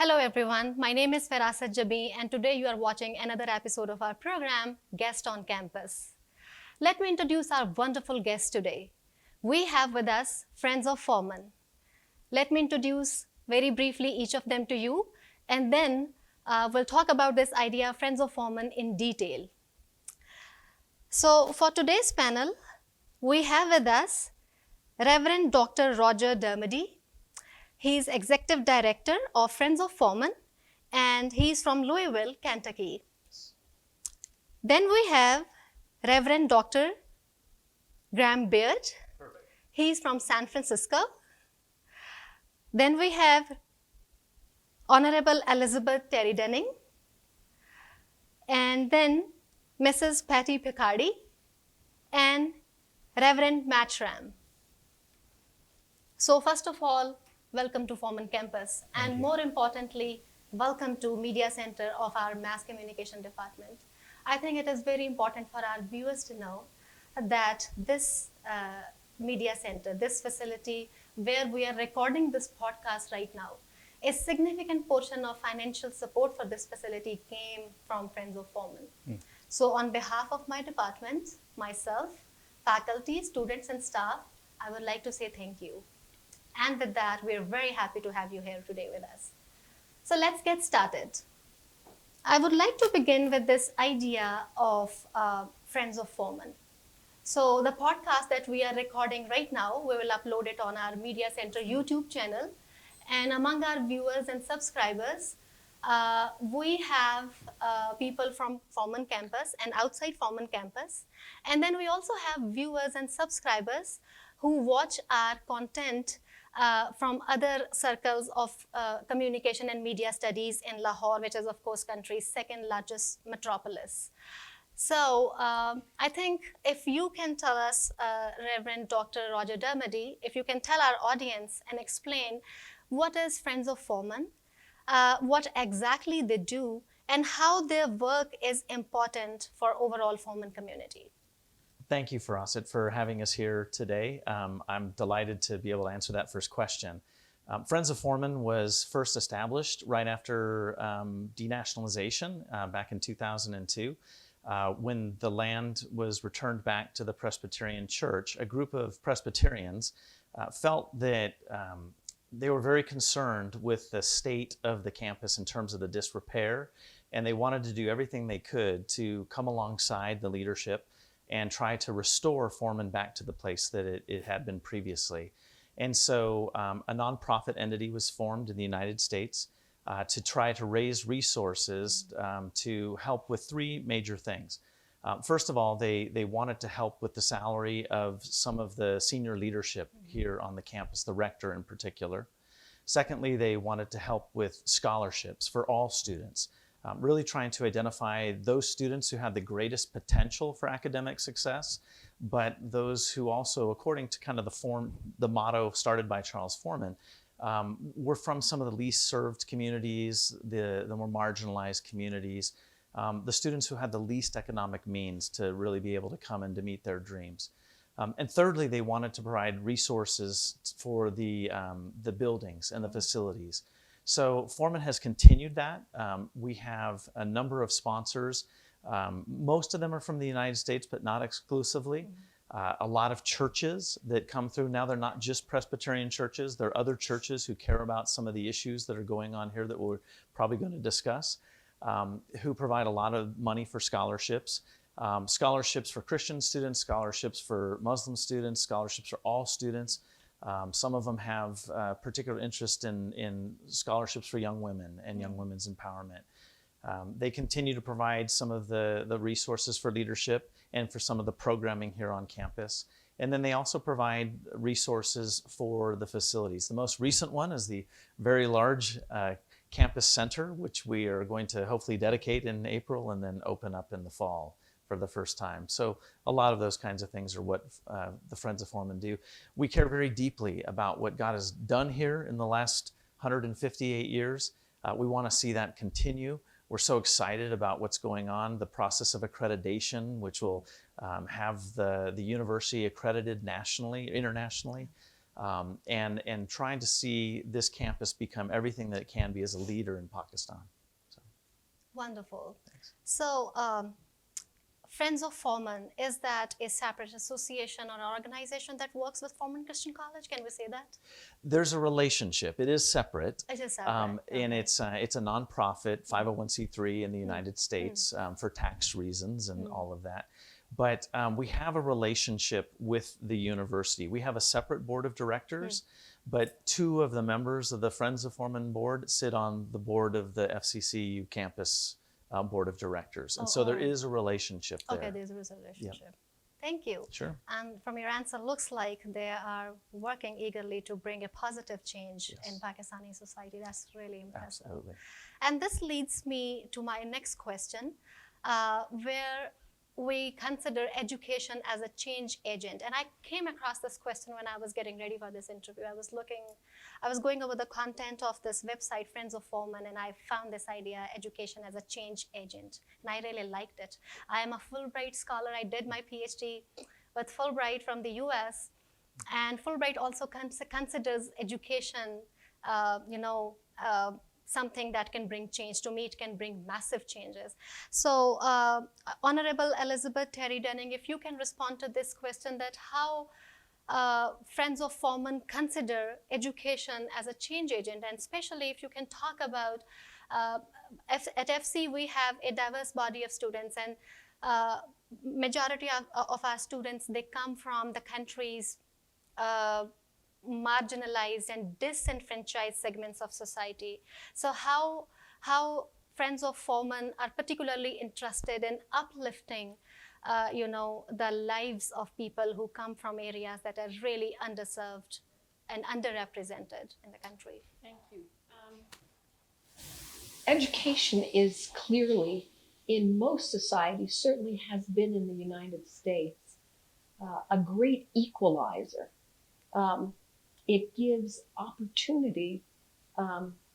Hello everyone, my name is Farasat Jabi and today you are watching another episode of our program, Guest on Campus. Let me introduce our wonderful guest today. We have with us Friends of Foreman. Let me introduce very briefly each of them to you and then we'll talk about this idea, Friends of Foreman, in detail. So for today's panel, we have with us Reverend Dr. Roger Dermody. He's Executive Director of Friends of Foreman, and he's from Louisville, Kentucky. Then we have Reverend Dr. Graham Beard. Perfect. He's from San Francisco. Then we have Honorable Elizabeth Terry Denning, and then Mrs. Patty Picardi, and Reverend Matt Ram. So first of all, welcome to Foreman Campus, and more importantly, welcome to Media Center of our Mass Communication Department. I think it is very important for our viewers to know that this Media Center, this facility where we are recording this podcast right now, a significant portion of financial support for this facility came from Friends of Foreman. So on behalf of my department, myself, faculty, students, and staff, I would like to say thank you. And with that, we're very happy to have you here today with us. So let's get started. I would like to begin with this idea of Friends of Foreman. So the podcast that we are recording right now, we will upload it on our Media Center YouTube channel. And among our viewers and subscribers, we have people from Foreman campus and outside Foreman campus. And then we also have viewers and subscribers who watch our content from other circles of communication and media studies in Lahore, which is of course country's second largest metropolis. So I think if you can tell us, Reverend Dr. Roger Dermody, if you can tell our audience and explain what is Friends of Foreman, what exactly they do, and how their work is important for overall Foreman community. Thank you, Farasat, for having us here today. I'm delighted to be able to answer that first question. Friends of Foreman was first established right after denationalization back in 2002. When the land was returned back to the Presbyterian Church, a group of Presbyterians felt that they were very concerned with the state of the campus in terms of the disrepair, and they wanted to do everything they could to come alongside the leadership and try to restore Foreman back to the place that it had been previously. And so a nonprofit entity was formed in the United States to try to raise resources to help with three major things. First of all, they wanted to help with the salary of some of the senior leadership here on the campus, the rector in particular. Secondly, they wanted to help with scholarships for all students. Really trying to identify those students who had the greatest potential for academic success, but those who also, according to kind of the motto started by Charles Foreman, were from some of the least served communities, the more marginalized communities, the students who had the least economic means to really be able to come and to meet their dreams. And thirdly, they wanted to provide resources for the buildings and the facilities. So Foreman has continued that. We have a number of sponsors. Most of them are from the United States, but not exclusively. A lot of churches that come through. Now they're not just Presbyterian churches. There are other churches who care about some of the issues that are going on here that we're probably going to discuss, who provide a lot of money for scholarships. Scholarships for Christian students, scholarships for Muslim students, scholarships for all students. Some of them have particular interest in scholarships for young women and young women's empowerment. They continue to provide some of the resources for leadership and for some of the programming here on campus. And then they also provide resources for the facilities. The most recent one is the very large campus center, which we are going to hopefully dedicate in April and then open up in the fall for the first time. So a lot of those kinds of things are what the Friends of Foreman do. We care very deeply about what God has done here in the last 158 years. We want to see that continue. We're so excited about what's going on, the process of accreditation, which will have the university accredited nationally, internationally. and trying to see this campus become everything that it can be as a leader in Pakistan. So, Wonderful. thanks. So, Friends of Foreman, is that a separate association or organization that works with Foreman Christian College? Can we say that? There's a relationship. It is separate. It is separate. And Okay. it's a nonprofit 501c3 in the United States for tax reasons and all of that. But we have a relationship with the university. We have a separate board of directors, but two of the members of the Friends of Foreman board sit on the board of the FCCU campus board of directors. And so there is a relationship there. Okay, there's a relationship. Thank you. Sure. And from your answer, looks like they are working eagerly to bring a positive change in Pakistani society. That's really impressive. Absolutely. And this leads me to my next question, where we consider education as a change agent. And I came across this question when I was getting ready for this interview. I was going over the content of this website, Friends of Foreman, and I found this idea, education as a change agent. And I really liked it. I am a Fulbright scholar. I did my PhD with Fulbright from the US. And Fulbright also considers education, something that can bring change. To me, it can bring massive changes. So, Honorable Elizabeth Terry Denning, if you can respond to this question, that how Friends of Foreman consider education as a change agent, and especially if you can talk about, at FC we have a diverse body of students, and majority of our students, they come from the countries marginalized and disenfranchised segments of society. So how Friends of Foreman are particularly interested in uplifting the lives of people who come from areas that are really underserved and underrepresented in the country. Thank you. Education is clearly, in most societies, certainly has been in the United States, a great equalizer. It gives opportunity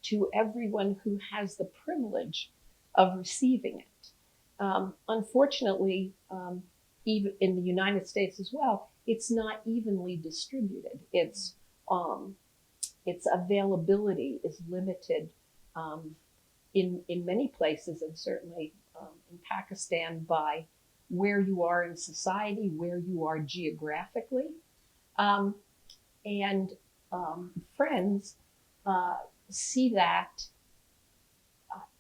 to everyone who has the privilege of receiving it. Unfortunately, even in the United States as well, it's not evenly distributed. Its availability is limited in many places, and certainly in Pakistan, by where you are in society, where you are geographically. And Friends see that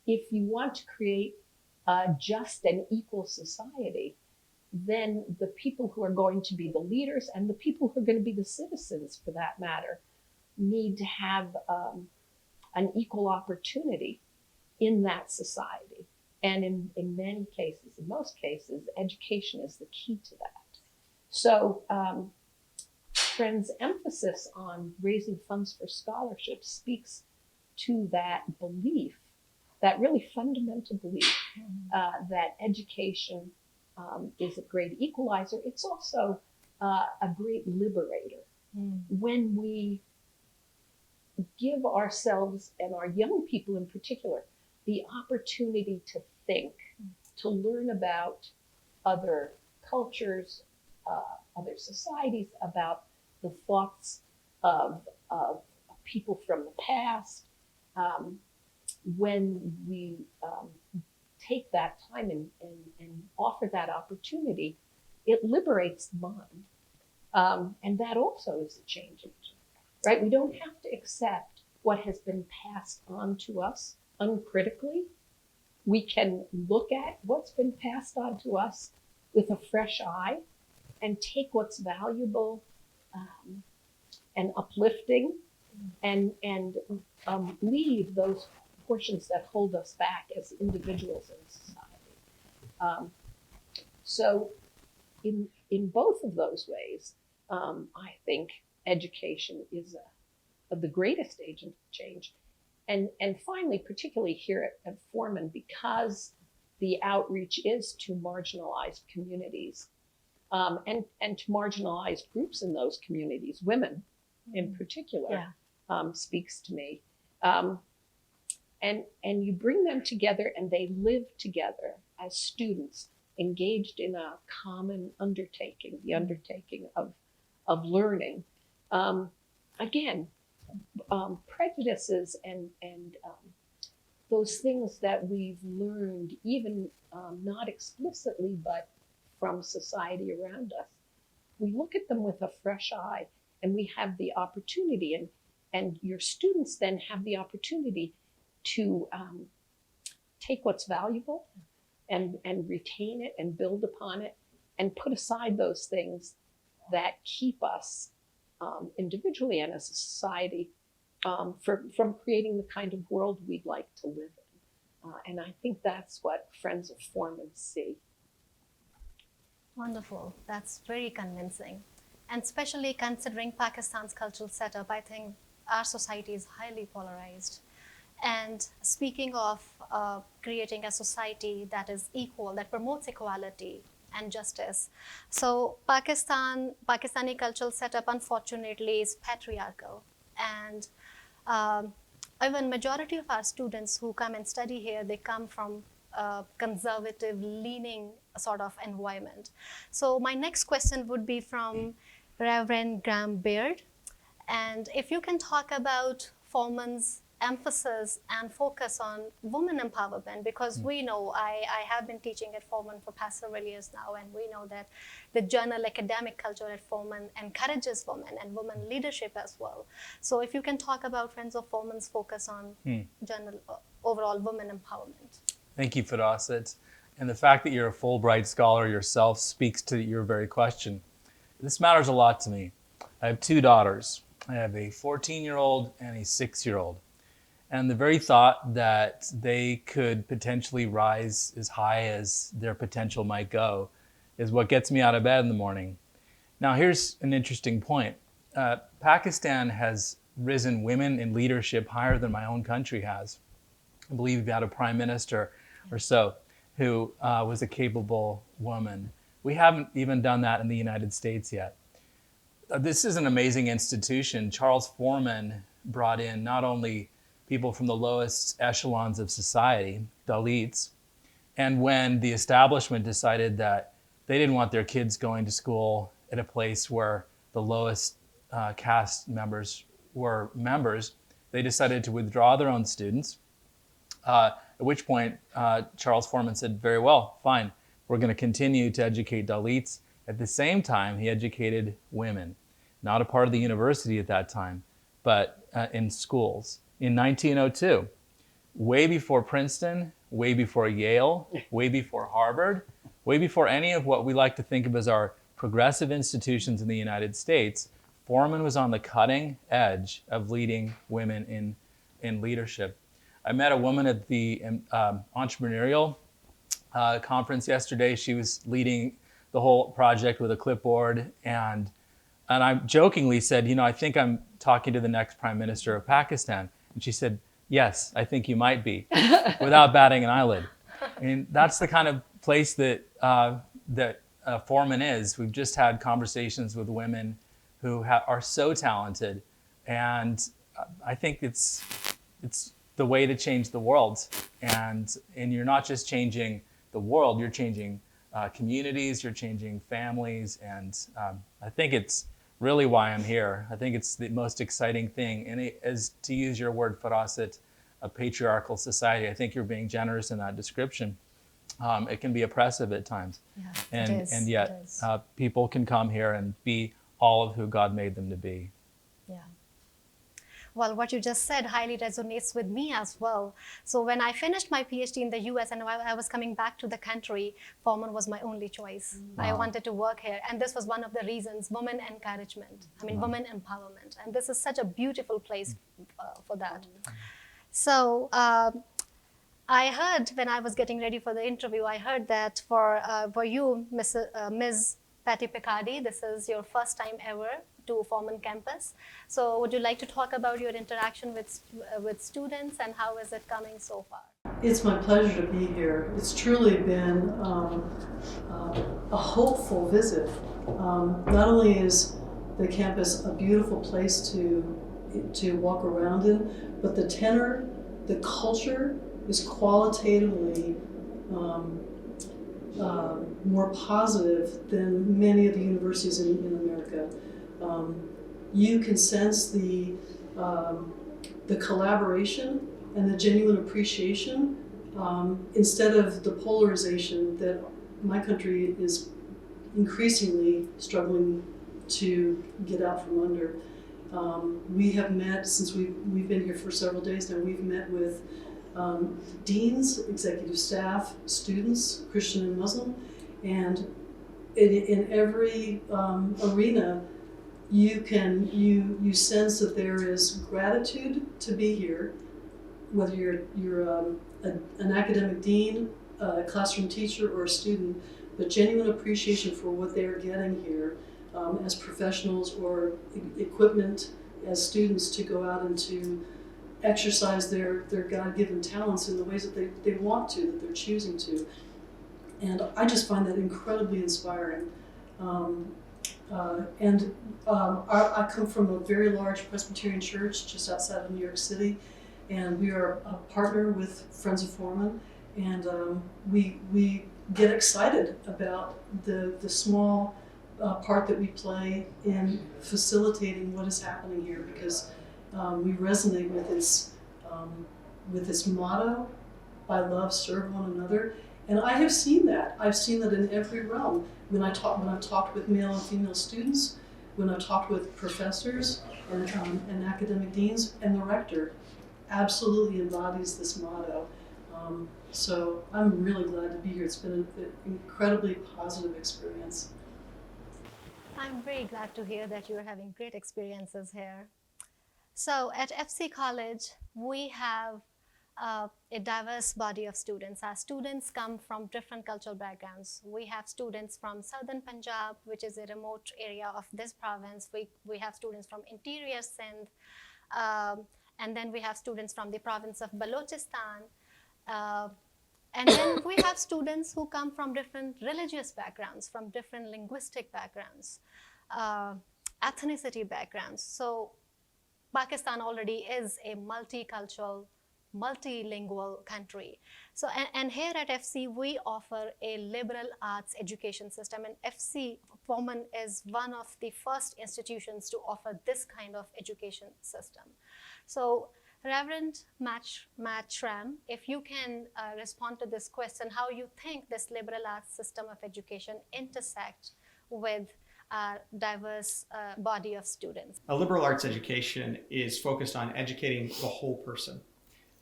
if you want to create a just and equal society, then the people who are going to be the leaders and the people who are going to be the citizens, for that matter, need to have an equal opportunity in that society. And in many cases, in most cases, education is the key to that. So Friends' emphasis on raising funds for scholarships speaks to that belief, that really fundamental belief that education is a great equalizer. It's also a great liberator. When we give ourselves, and our young people in particular, the opportunity to think, to learn about other cultures, other societies, about the thoughts of people from the past. When we take that time and offer that opportunity, it liberates the mind. And that also is a change agent, right? We don't have to accept what has been passed on to us uncritically. We can look at what's been passed on to us with a fresh eye and take what's valuable and uplifting, and leave those portions that hold us back as individuals in society. So in both of those ways, I think education is the greatest agent of change. And finally, particularly here at Foreman, because the outreach is to marginalized communities, and to marginalized groups in those communities, women in particular, speaks to me. And you bring them together, and they live together as students engaged in a common undertaking, the undertaking of learning. again, prejudices and those things that we've learned, even not explicitly, but from society around us, we look at them with a fresh eye, and we have the opportunity, and your students then have the opportunity to take what's valuable and retain it and build upon it and put aside those things that keep us individually and as a society from creating the kind of world we'd like to live in. And I think that's what Friends of Foreman see. Wonderful. That's very convincing. And especially considering Pakistan's cultural setup, I think our society is highly polarized. And speaking of creating a society that is equal, that promotes equality and justice. So Pakistani cultural setup, unfortunately, is patriarchal. And even majority of our students who come and study here, they come from a conservative leaning sort of environment. So my next question would be from Reverend Graham Baird. And if you can talk about Foreman's emphasis and focus on women empowerment, because we know, I have been teaching at Foreman for past several years now, and we know that the journal academic culture at Foreman encourages women and women leadership as well. So if you can talk about Friends of Foreman's focus on overall women empowerment. Thank you, Firaset. And the fact that you're a Fulbright scholar yourself speaks to your very question. This matters a lot to me. I have two daughters. I have a 14-year-old and a 6-year-old. And the very thought that they could potentially rise as high as their potential might go is what gets me out of bed in the morning. Now, here's an interesting point. Pakistan has risen women in leadership higher than my own country has. I believe we've had a prime minister or so who was a capable woman. We haven't even done that in the United States yet. This is an amazing institution. Charles Foreman brought in not only people from the lowest echelons of society, Dalits, and when the establishment decided that they didn't want their kids going to school at a place where the lowest caste members were members, they decided to withdraw their own students, at which point Charles Foreman said, very well, fine, we're going to continue to educate Dalits. At the same time, he educated women, not a part of the university at that time, but in schools. In 1902, way before Princeton, way before Yale, way before Harvard, way before any of what we like to think of as our progressive institutions in the United States, Foreman was on the cutting edge of leading women in leadership. I met a woman at the entrepreneurial conference yesterday. She was leading the whole project with a clipboard, and I jokingly said, I think I'm talking to the next Prime Minister of Pakistan. And she said, yes, I think you might be, without batting an eyelid. And that's the kind of place that Foreman is. We've just had conversations with women who are so talented, and I think it's the way to change the world. And you're not just changing the world, you're changing communities, you're changing families, and I think it's really why I'm here. I think it's the most exciting thing. And it is, to use your word, Firaset, a patriarchal society. I think you're being generous in that description. It can be oppressive at times. Yeah, and yet people can come here and be all of who God made them to be. Yeah. Well, what you just said highly resonates with me as well. So when I finished my PhD in the US and I was coming back to the country, Foreman was my only choice. Wow. I wanted to work here. And this was one of the reasons, women encouragement. Women empowerment. And this is such a beautiful place for that. So I heard when I was getting ready for the interview, I heard that for you, Ms. Patty Picardi, this is your first time ever to Foreman campus. So would you like to talk about your interaction with students and how is it coming so far? It's my pleasure to be here. It's truly been a hopeful visit. Not only is the campus a beautiful place to walk around in, but the tenor, the culture is qualitatively more positive than many of the universities in America. you can sense the collaboration and the genuine appreciation, instead of the polarization that my country is increasingly struggling to get out from under. We have met, since we've been here for several days now, we've met with deans, executive staff, students, Christian and Muslim, and in every arena, you sense that there is gratitude to be here, whether you're an academic dean, a classroom teacher, or a student, but genuine appreciation for what they are getting here as professionals or equipment as students to go out and to exercise their God-given talents in the ways that they want to, that they're choosing to. And I just find that incredibly inspiring. I come from a very large Presbyterian church just outside of New York City, and we are a partner with Friends of Foreman, and we get excited about the small part that we play in facilitating what is happening here, because we resonate with this motto, by love serve one another. And I have seen that. I've seen that in every realm. When I've talked with male and female students, when I've talked with professors and academic deans, and the rector absolutely embodies this motto. So I'm really glad to be here. It's been an incredibly positive experience. I'm very glad to hear that you're having great experiences here. So at FC College, we have a diverse body of students. Our students come from different cultural backgrounds. We have students from southern Punjab, which is a remote area of this province. We have students from interior Sindh, and then we have students from the province of Balochistan. And then we have students who come from different religious backgrounds, from different linguistic backgrounds, ethnicity backgrounds. So Pakistan already is a multicultural, multilingual country. So, and here at FC, we offer a liberal arts education system, and FC Foreman is one of the first institutions to offer this kind of education system. So, Reverend Matt Schramm, if you can respond to this question, how you think this liberal arts system of education intersect with a diverse body of students? A liberal arts education is focused on educating the whole person,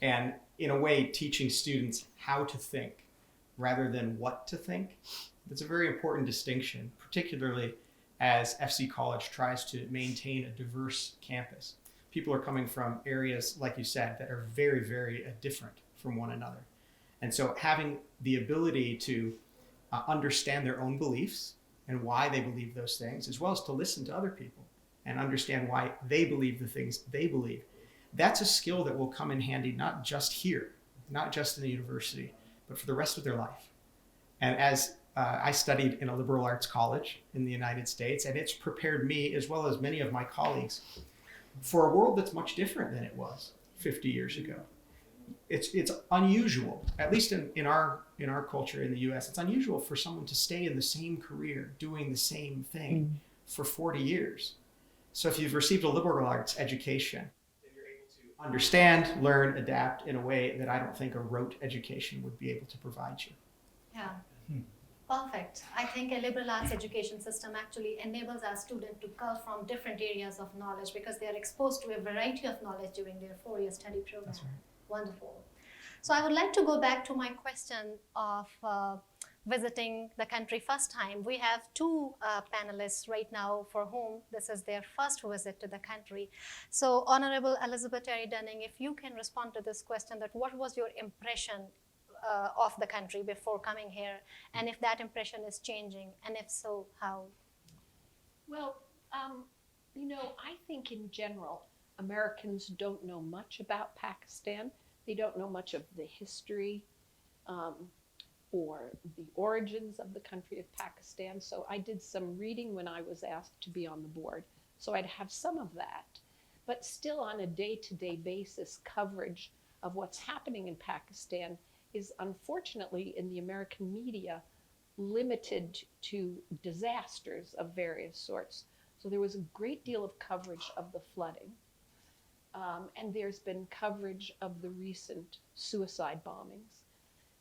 and in a way teaching students how to think rather than what to think. That's a very important distinction, particularly as FC College tries to maintain a diverse campus. People are coming from areas, like you said, that are very, very different from one another. And so having the ability to understand their own beliefs and why they believe those things, as well as to listen to other people and understand why they believe the things they believe, that's a skill that will come in handy not just here, not just in the university, but for the rest of their life. And as I studied in a liberal arts college in the United States, and it's prepared me, as well as many of my colleagues, for a world that's much different than it was 50 years ago. It's unusual, at least in our culture in the US, it's unusual for someone to stay in the same career doing the same thing for 40 years. So if you've received a liberal arts education, then you're able to understand, learn, adapt in a way that I don't think a rote education would be able to provide you. Yeah. Perfect. I think a liberal arts education system actually enables our students to come from different areas of knowledge because they are exposed to a variety of knowledge during their 4-year study program. That's right. Wonderful. So I would like to go back to my question of visiting the country first time. We have two panelists right now for whom this is their first visit to the country. So Honorable Elizabeth Terry Dunning, if you can respond to this question, that what was your impression of the country before coming here, and if that impression is changing, and if so, how? Well, I think in general, Americans don't know much about Pakistan. They don't know much of the history or the origins of the country of Pakistan. So I did some reading when I was asked to be on the board. So I'd have some of that. But still on a day-to-day basis, coverage of what's happening in Pakistan is unfortunately in the American media limited to disasters of various sorts. So there was a great deal of coverage of the flooding. And there's been coverage of the recent suicide bombings.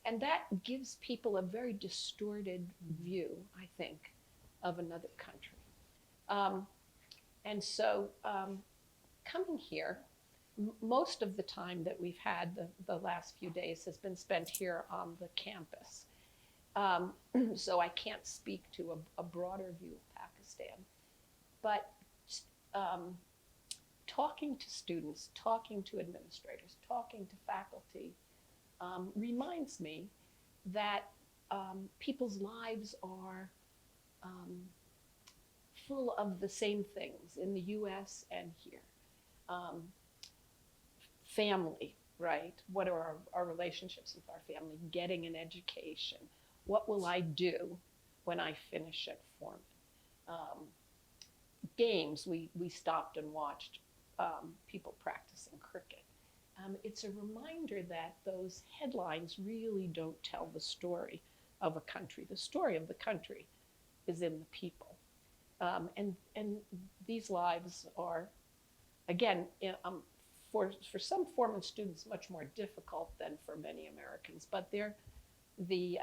And that gives people a very distorted view, I think, of another country. And so coming here, most of the time that we've had the last few days has been spent here on the campus. So I can't speak to a broader view of Pakistan. But talking to students, talking to administrators, talking to faculty reminds me that people's lives are full of the same things in the US and here. Family, right? What are our relationships with our family? Getting an education. What will I do when I finish at Foreman? Games, we stopped and watched people practicing cricket. It's a reminder that those headlines really don't tell the story of a country. The story of the country is in the people. And these lives are, again, for some Foreman students, much more difficult than for many Americans, but they're the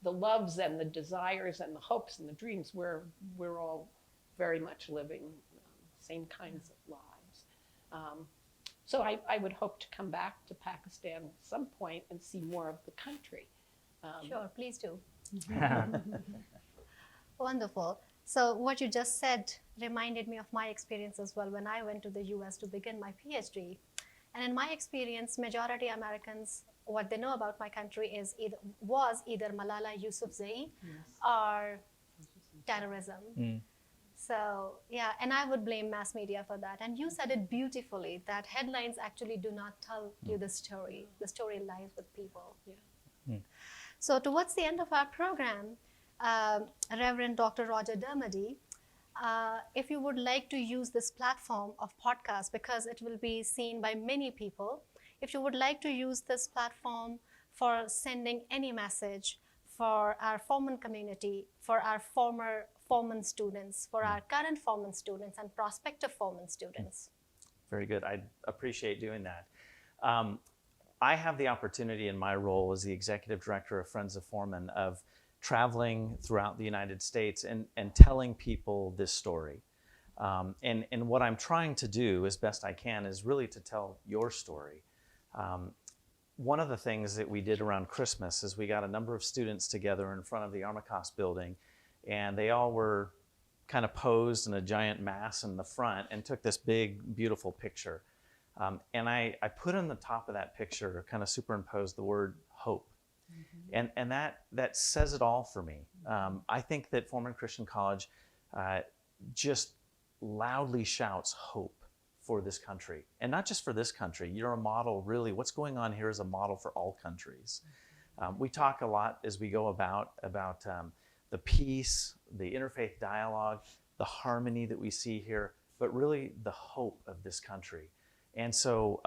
loves and the desires and the hopes and the dreams, we're all very much living same kinds of lives. So I would hope to come back to Pakistan at some point and see more of the country. Sure, please do. Wonderful. So what you just said reminded me of my experience as well when I went to the US to begin my PhD. And in my experience, majority Americans, what they know about my country is either Malala Yousafzai or terrorism. So yeah, and I would blame mass media for that. And you said it beautifully, that headlines actually do not tell you the story. The story lies with people. Yeah. So towards the end of our program, Reverend Dr. Roger Dermody, if you would like to use this platform of podcast, because it will be seen by many people, if you would like to use this platform for sending any message for our Foreman community, for our former Foreman students, for our current Foreman students and prospective Foreman students. Very good. I appreciate doing that. I have the opportunity in my role as the executive director of Friends of Foreman of traveling throughout the United States and telling people this story. And what I'm trying to do as best I can is really to tell your story. One of the things that we did around Christmas is we got a number of students together in front of the Armacost building, and they all were kind of posed in a giant mass in the front and took this big, beautiful picture. And I put on the top of that picture, kind of superimposed the word hope. And that says it all for me. I think that Foreman Christian College just loudly shouts hope for this country. And not just for this country. You're a model, really. What's going on here is a model for all countries. We talk a lot as we go about the peace, the interfaith dialogue, the harmony that we see here, but really the hope of this country. And so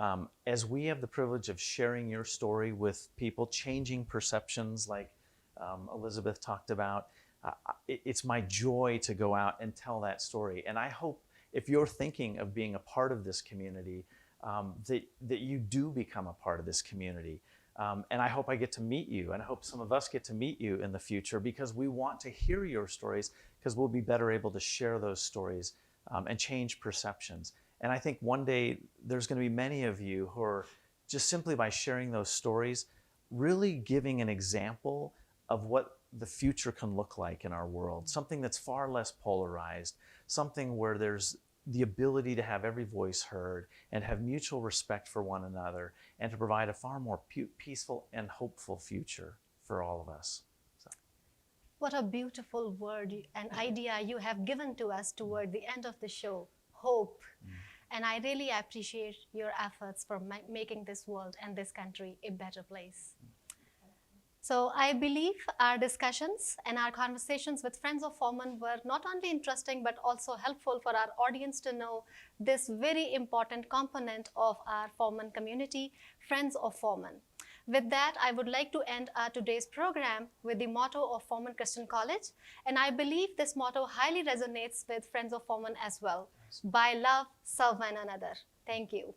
as we have the privilege of sharing your story with people, changing perceptions like Elizabeth talked about, it's my joy to go out and tell that story. And I hope if you're thinking of being a part of this community, that you do become a part of this community. And I hope I get to meet you, and I hope some of us get to meet you in the future, because we want to hear your stories, because we'll be better able to share those stories and change perceptions. And I think one day there's going to be many of you who are just simply by sharing those stories, really giving an example of what the future can look like in our world, something that's far less polarized, something where there's the ability to have every voice heard and have mutual respect for one another, and to provide a far more peaceful and hopeful future for all of us. So. What a beautiful word and idea you have given to us toward the end of the show, hope. And I really appreciate your efforts for making this world and this country a better place. So I believe our discussions and our conversations with Friends of Foreman were not only interesting, but also helpful for our audience to know this very important component of our Foreman community, Friends of Foreman. With that, I would like to end our today's program with the motto of Foreman Christian College. And I believe this motto highly resonates with Friends of Foreman as well. By love, serve one another. Thank you.